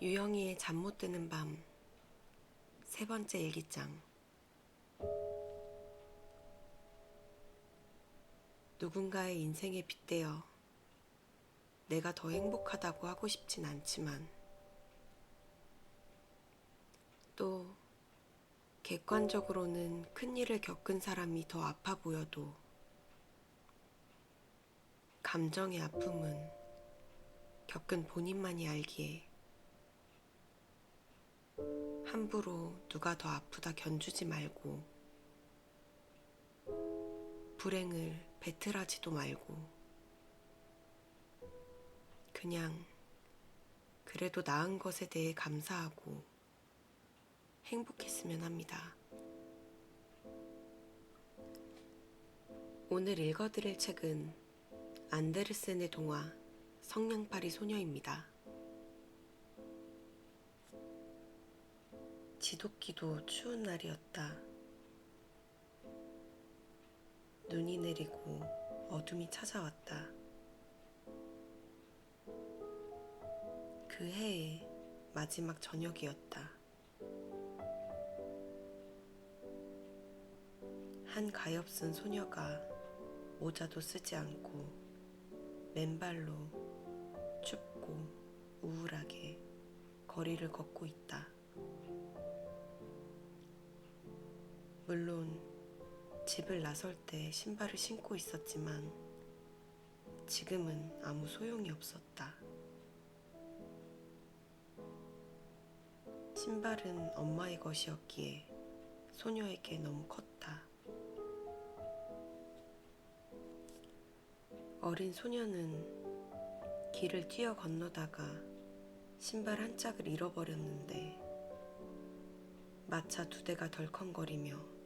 유영이의 잠 못 드는 밤 세 번째 일기장. 누군가의 인생에 빗대어 내가 더 행복하다고 하고 싶진 않지만 또 객관적으로는 큰 일을 겪은 사람이 더 아파 보여도 감정의 아픔은 겪은 본인만이 알기에 함부로 누가 더 아프다 견주지 말고 불행을 배틀하지도 말고 그냥 그래도 나은 것에 대해 감사하고 행복했으면 합니다. 오늘 읽어드릴 책은 안데르센의 동화 성냥팔이 소녀입니다. 지독기도 추운 날이었다. 눈이 내리고 어둠이 찾아왔다. 그 해의 마지막 저녁이었다. 한 가엾은 소녀가 모자도 쓰지 않고 맨발로 춥고 우울하게 거리를 걷고 있다. 물론 집을 나설 때 신발을 신고 있었지만 지금은 아무 소용이 없었다. 신발은 엄마의 것이었기에 소녀에게 너무 컸다. 어린 소녀는 길을 뛰어 건너다가 신발 한 짝을 잃어버렸는데 마차 2대가 덜컹거리며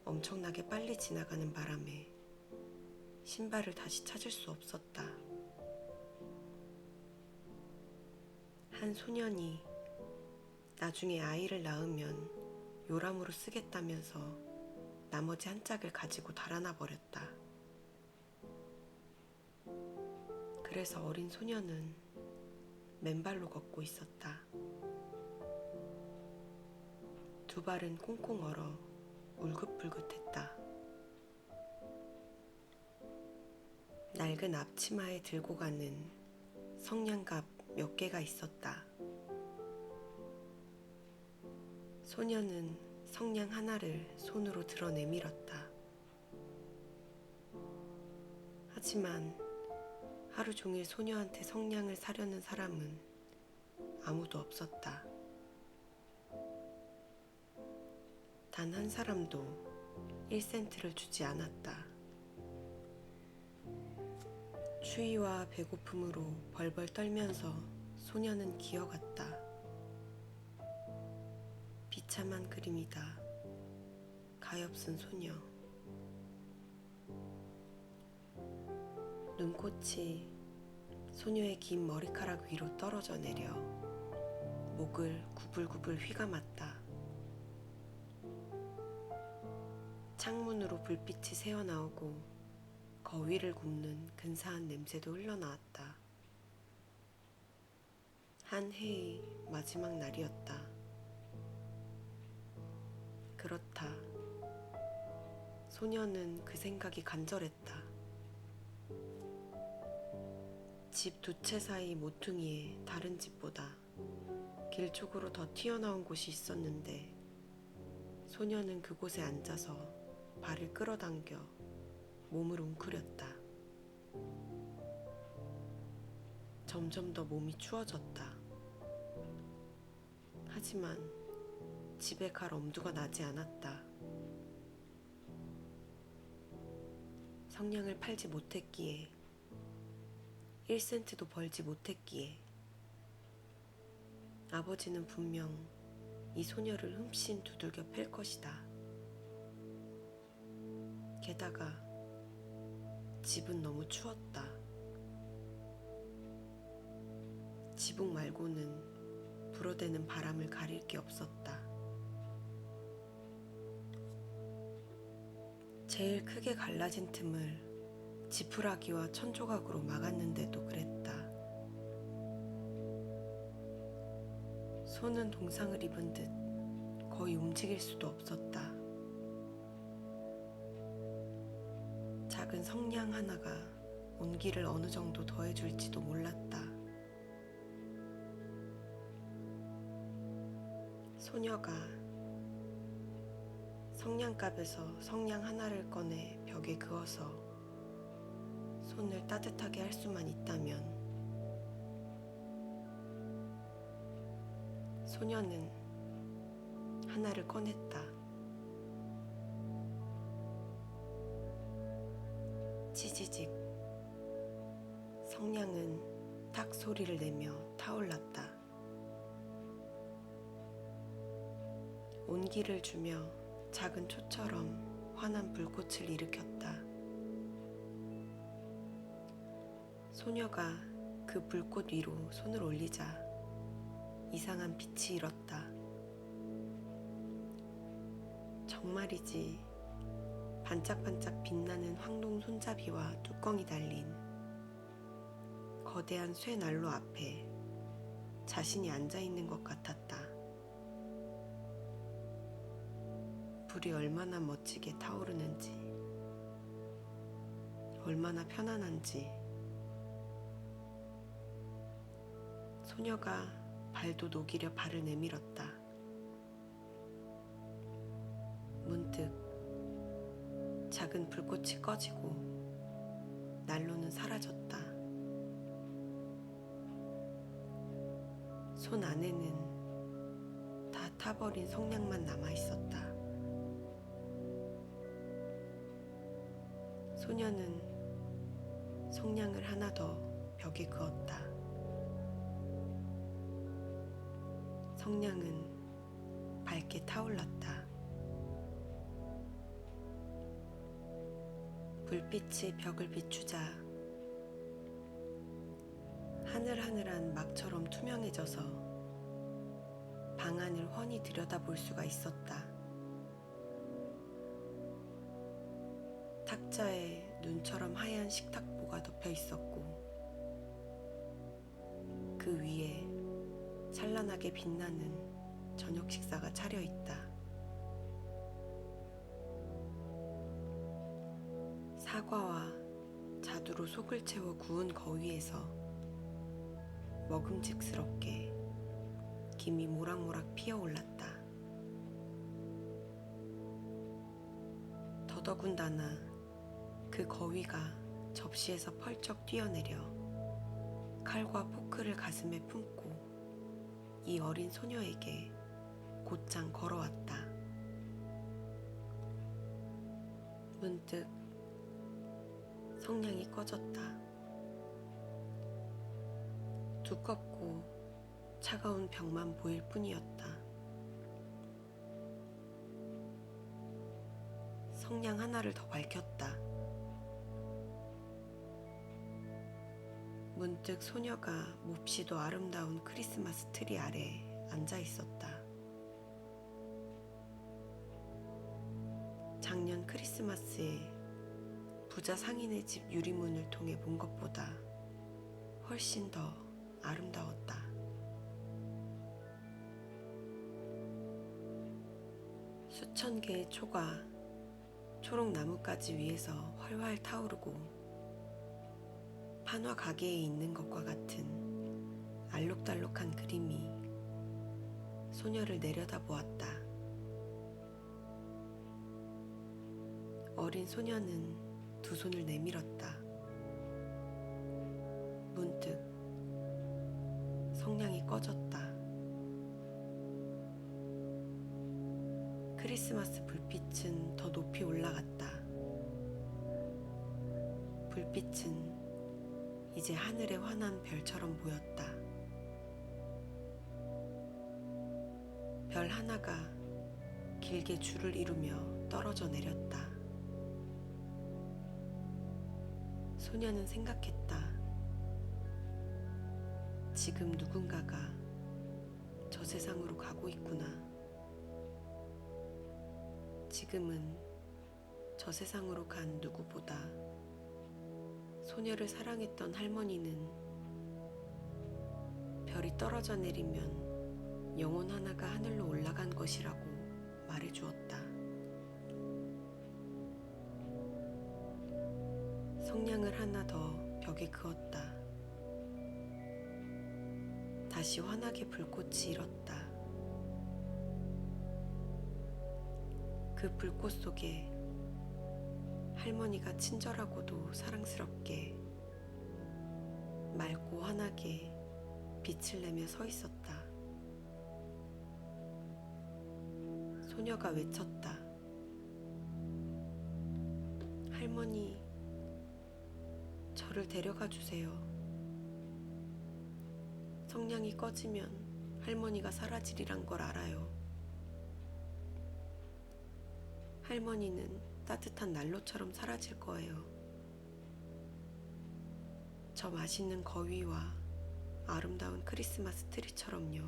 엄청나게 빨리 지나가는 바람에 신발을 다시 찾을 수 없었다. 한 소년이 나중에 아이를 낳으면 요람으로 쓰겠다면서 나머지 한 짝을 가지고 달아나 버렸다. 그래서 어린 소녀는 맨발로 걷고 있었다. 두 발은 꽁꽁 얼어 울긋불긋했다. 낡은 앞치마에 들고 가는 성냥갑 몇 개가 있었다. 소녀는 성냥 하나를 손으로 들어 내밀었다. 하지만 하루 종일 소녀한테 성냥을 사려는 사람은 아무도 없었다. 단 한 사람도 1센트를 주지 않았다. 추위와 배고픔으로 벌벌 떨면서 소녀는 기어갔다. 비참한 그림이다. 가엾은 소녀. 눈꽃이 소녀의 긴 머리카락 위로 떨어져 내려 목을 구불구불 휘감았다. 창문으로 불빛이 새어나오고 거위를 굽는 근사한 냄새도 흘러나왔다. 한 해의 마지막 날이었다. 그렇다. 소녀는 그 생각이 간절했다. 집 2채 사이 모퉁이에 다른 집보다 길 쪽으로 더 튀어나온 곳이 있었는데 소녀는 그곳에 앉아서 발을 끌어당겨 몸을 웅크렸다. 점점 더 몸이 추워졌다. 하지만 집에 갈 엄두가 나지 않았다. 성냥을 팔지 못했기에 1센트도 벌지 못했기에 아버지는 분명 이 소녀를 흠씬 두들겨 팰 것이다. 게다가 집은 너무 추웠다. 지붕 말고는 불 불어대는 바람을 가릴 게 없었다. 제일 크게 갈라진 틈을 지푸라기와 천조각으로 막았는데도 그랬다. 손은 동상을 입은 듯 거의 움직일 수도 없었다. 작은 성냥 하나가 온기를 어느 정도 더해줄지도 몰랐다. 소녀가 성냥갑에서 성냥 하나를 꺼내 벽에 그어서 손을 따뜻하게 할 수만 있다면 소녀는 하나를 꺼냈다. 치지직. 성냥은 탁 소리를 내며 타올랐다. 온기를 주며 작은 초처럼 환한 불꽃을 일으켰다. 소녀가 그 불꽃 위로 손을 올리자 이상한 빛이 일었다. 정말이지 반짝반짝 빛나는 황동 손잡이와 뚜껑이 달린 거대한 쇠난로 앞에 자신이 앉아있는 것 같았다. 불이 얼마나 멋지게 타오르는지, 얼마나 편안한지. 소녀가 발도 녹이려 발을 내밀었다. 문득 작은 불꽃이 꺼지고 난로는 사라졌다. 손 안에는 다 타버린 성냥만 남아있었다. 소녀는 성냥을 하나 더 벽에 그었다. 성냥은 밝게 타올랐다. 불빛이 벽을 비추자 하늘하늘한 막처럼 투명해져서 방 안을 훤히 들여다볼 수가 있었다. 탁자에 눈처럼 하얀 식탁보가 덮여 있었고 그 위에 찬란하게 빛나는 저녁 식사가 차려 있다. 사과와 자두로 속을 채워 구운 거위에서 먹음직스럽게 김이 모락모락 피어올랐다. 더더군다나 그 거위가 접시에서 펄쩍 뛰어내려 칼과 포크를 가슴에 품고 이 어린 소녀에게 곧장 걸어왔다. 문득 성냥이 꺼졌다. 두껍고 차가운 벽만 보일 뿐이었다. 성냥 하나를 더 밝혔다. 문득 소녀가 몹시도 아름다운 크리스마스 트리 아래 앉아 있었다. 작년 크리스마스에 부자 상인의 집 유리문을 통해 본 것보다 훨씬 더 아름다웠다. 수천 개의 초가 초록 나뭇가지 위에서 활활 타오르고 판화 가게에 있는 것과 같은 알록달록한 그림이 소녀를 내려다보았다. 어린 소녀는 두 손을 내밀었다. 문득 성냥이 꺼졌다. 크리스마스 불빛은 더 높이 올라갔다. 불빛은 이제 하늘의 환한 별처럼 보였다. 별 하나가 길게 줄을 이루며 떨어져 내렸다. 소녀는 생각했다. 지금 누군가가 저 세상으로 가고 있구나. 지금은 저 세상으로 간 누구보다 소녀를 사랑했던 할머니는 별이 떨어져 내리면 영혼 하나가 하늘로 올라간 것이라고 말해주었다. 성냥을 하나 더 벽에 그었다. 다시 환하게 불꽃이 일었다. 그 불꽃 속에 할머니가 친절하고도 사랑스럽게 맑고 환하게 빛을 내며 서 있었다. 소녀가 외쳤다. 할머니, 저를 데려가 주세요. 성냥이 꺼지면 할머니가 사라지리란 걸 알아요. 할머니는 따뜻한 난로처럼 사라질 거예요. 저 맛있는 거위와 아름다운 크리스마스 트리처럼요.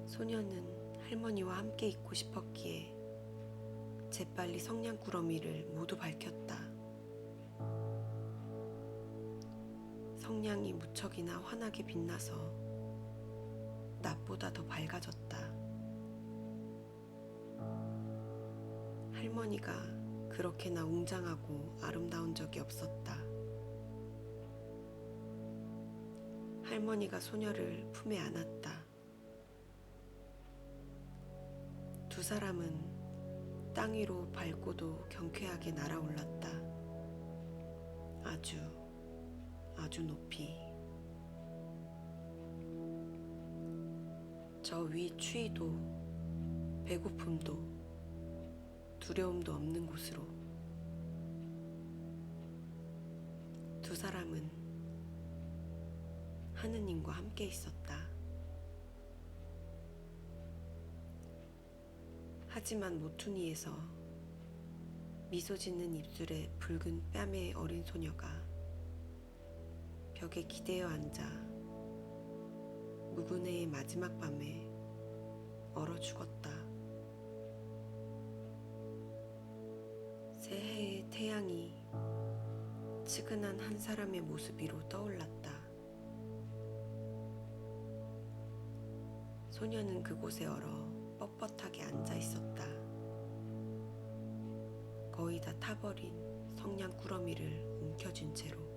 소녀는 할머니와 함께 있고 싶었기에 재빨리 성냥 구러미를 모두 밝혔다. 성냥이 무척이나 환하게 빛나서 낮보다 더 밝아졌다. 할머니가 그렇게나 웅장하고 아름다운 적이 없었다. 할머니가 소녀를 품에 안았다. 두 사람은 땅 위로 밝고도 경쾌하게 날아올랐다. 아주 높이. 저 위 추위도 배고픔도 두려움도 없는 곳으로. 두 사람은 하느님과 함께 있었다. 하지만 모퉁이에서 미소 짓는 입술에 붉은 뺨의 어린 소녀가 벽에 기대어 앉아 무근해의 마지막 밤에 얼어 죽었다. 새해의 태양이 측은한 한 사람의 모습 위로 떠올랐다. 소녀는 그곳에 얼어 뻣뻣하게 앉아 있었다. 거의 다 타버린 성냥 꾸러미를 움켜쥔 채로.